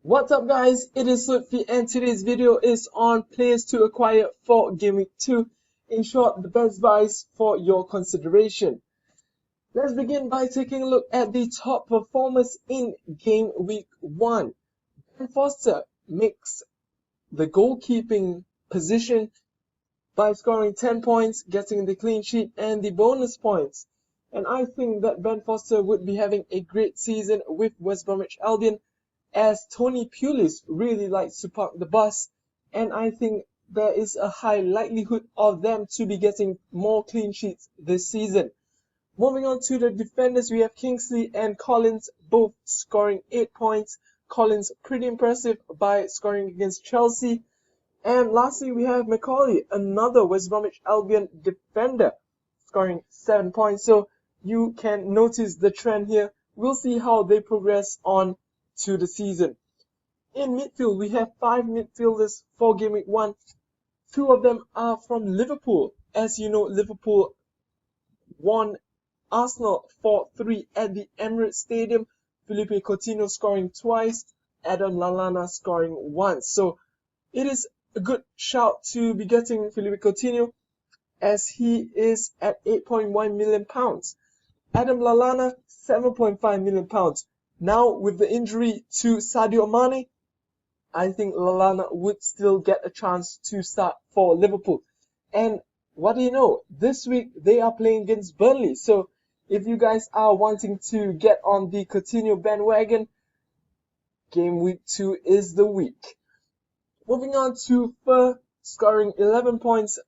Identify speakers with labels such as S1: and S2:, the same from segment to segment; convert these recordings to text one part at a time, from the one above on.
S1: What's up guys, it is Lutfi and today's video is on players to acquire for Game Week 2. In short, the best buys for your consideration. Let's begin by taking a look at the top performers in Game Week 1. Ben Foster makes the goalkeeping position by scoring 10 points, getting the clean sheet and the bonus points. And I think that Ben Foster would be having a great season with West Bromwich Albion, as Tony Pulis really likes to park the bus, and I think there is a high likelihood of them to be getting more clean sheets this season. Moving on to the defenders, we have Kingsley and Collins both scoring 8 points. Collins pretty impressive by scoring against Chelsea. And lastly, we have Macaulay, another West Bromwich Albion defender, scoring 7 points. So you can notice the trend here. We'll see how they progress on to the season. In midfield, we have 5 midfielders for Game Week 1. 2 of them are from Liverpool. As you know, Liverpool won Arsenal 4-3 at the Emirates Stadium. Philippe Coutinho scoring twice, Adam Lallana scoring once. So it is a good shout to be getting Philippe Coutinho, as he is at £8.1 million. Adam Lallana, £7.5 million. Now, with the injury to Sadio Mane, I think Lallana would still get a chance to start for Liverpool. And what do you know? This week, they are playing against Burnley. So, if you guys are wanting to get on the Coutinho bandwagon, Game Week 2 is the week. Moving on to Fur, scoring 11 points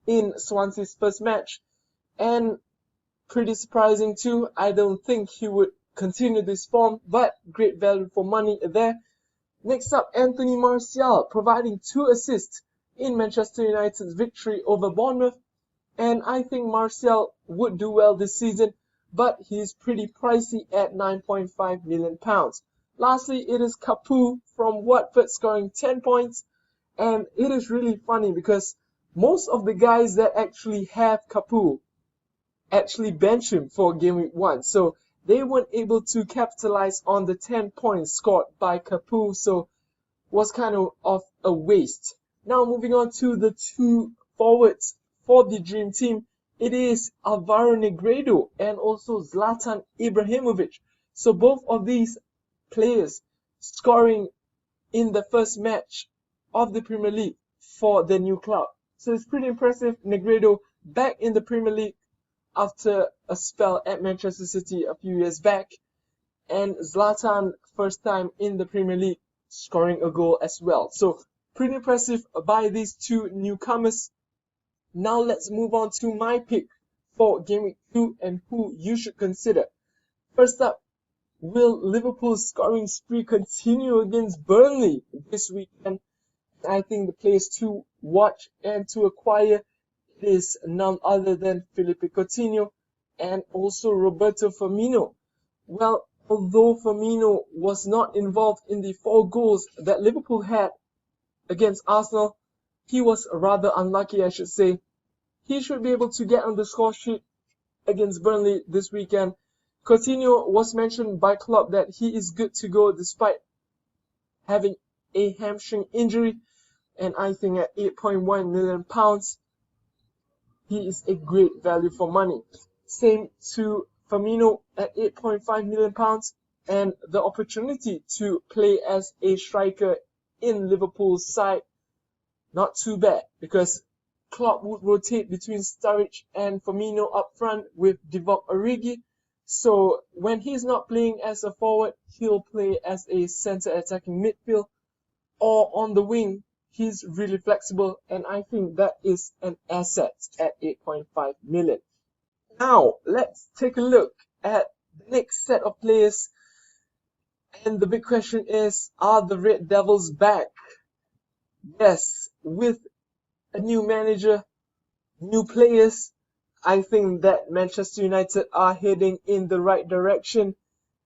S1: in Swansea's first match. And pretty surprising too. I don't think he would continue this form, but great value for money there. Next up, Anthony Martial, providing 2 assists in Manchester United's victory over Bournemouth. And I think Martial would do well this season, but he's pretty pricey at £9.5 million. Lastly, it is Capoue from Watford scoring 10 points. And it is really funny because most of the guys that actually have Capoue actually bench him for Game Week 1. So they weren't able to capitalize on the 10 points scored by Capoue, so was kind of a waste. Now moving on to the 2 forwards for the Dream Team, it is Alvaro Negredo and also Zlatan Ibrahimovic. So both of these players scoring in the first match of the Premier League for their new club. So it's pretty impressive. Negredo back in the Premier League after a spell at Manchester City a few years back, and Zlatan first time in the Premier League scoring a goal as well. So pretty impressive by these 2 newcomers. Now let's move on to my pick for Game Week 2 and who you should consider. First up, will Liverpool's scoring spree continue against Burnley this weekend? I think the players to watch and to acquire is none other than Philippe Coutinho and also Roberto Firmino. Well, although Firmino was not involved in the 4 goals that Liverpool had against Arsenal, he was rather unlucky, I should say. He should be able to get on the score sheet against Burnley this weekend. Coutinho was mentioned by Klopp that he is good to go despite having a hamstring injury, and I think at £8.1 million, he is a great value for money. Same to Firmino at £8.5 million, and the opportunity to play as a striker in Liverpool's side, not too bad, because Klopp would rotate between Sturridge and Firmino up front with Divock Origi. So when he's not playing as a forward, he'll play as a centre attacking midfield or on the wing. He's really flexible, and I think that is an asset at 8.5 million. Now, let's take a look at the next set of players. And the big question is, are the Red Devils back? Yes, with a new manager, new players, I think that Manchester United are heading in the right direction,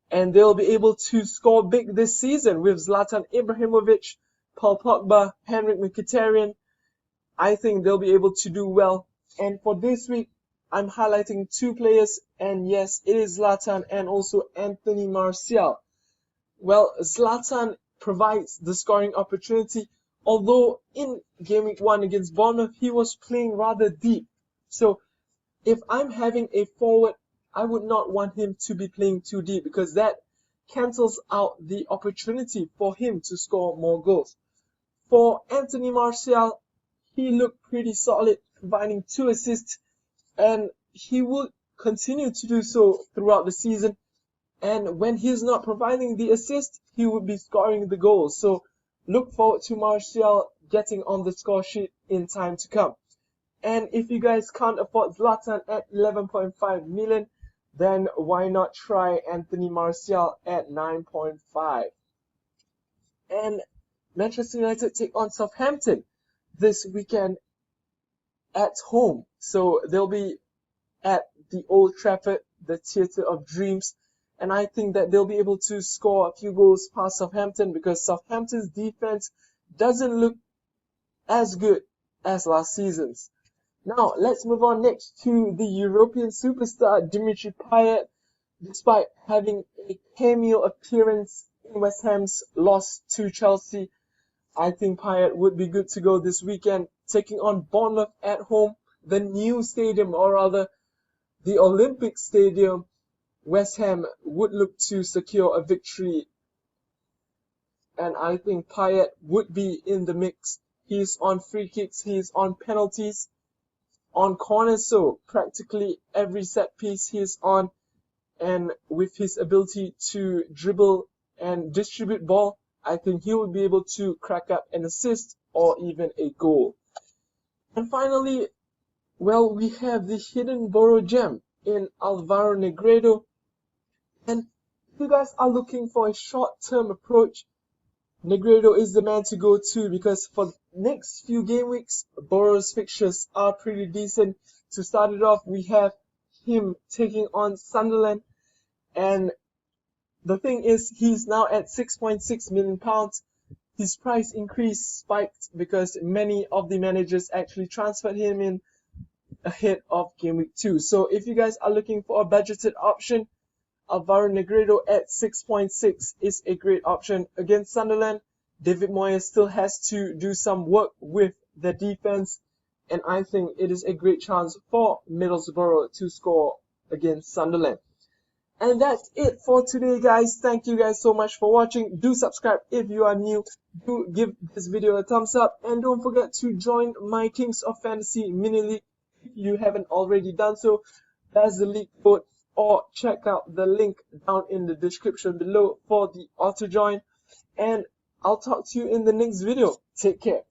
S1: and they'll be able to score big this season with Zlatan Ibrahimovic, Paul Pogba, Henrik Mkhitaryan. I think they'll be able to do well. And for this week, I'm highlighting 2 players, and yes, it is Zlatan and also Anthony Martial. Well, Zlatan provides the scoring opportunity. Although in game week 1 against Bournemouth, he was playing rather deep. So if I'm having a forward, I would not want him to be playing too deep because that cancels out the opportunity for him to score more goals. For Anthony Martial, he looked pretty solid, providing 2 assists, and he will continue to do so throughout the season. And when he's not providing the assist, he would be scoring the goals. So look forward to Martial getting on the score sheet in time to come. And if you guys can't afford Zlatan at 11.5 million, then why not try Anthony Martial at 9.5? And Manchester United take on Southampton this weekend at home. So they'll be at the Old Trafford, the Theatre of Dreams. And I think that they'll be able to score a few goals past Southampton because Southampton's defense doesn't look as good as last season's. Now, let's move on next to the European superstar Dimitri Payet. Despite having a cameo appearance in West Ham's loss to Chelsea, I think Payet would be good to go this weekend, taking on Bournemouth at home, the new stadium, or rather the Olympic Stadium. West Ham would look to secure a victory, and I think Payet would be in the mix. He's on free kicks, he's on penalties, on corners, so practically every set piece he's on, and with his ability to dribble and distribute ball, I think he will be able to crack up an assist or even a goal. And finally, well, we have the hidden Borough gem in Alvaro Negredo. And if you guys are looking for a short-term approach, Negredo is the man to go to because for the next few game weeks, Borough's fixtures are pretty decent. To start it off, we have him taking on Sunderland, and the thing is, he's now at £6.6 million. His price increase spiked because many of the managers actually transferred him in ahead of Game Week 2. So if you guys are looking for a budgeted option, Alvaro Negredo at 6.6 is a great option. Against Sunderland, David Moyes still has to do some work with the defense, and I think it is a great chance for Middlesbrough to score against Sunderland. And that's it for today, guys. Thank you guys so much for watching. Do subscribe if you are new. Do give this video a thumbs up. And don't forget to join my Kings of Fantasy mini league if you haven't already done so. That's the league code. Or check out the link down in the description below for the auto join. And I'll talk to you in the next video. Take care.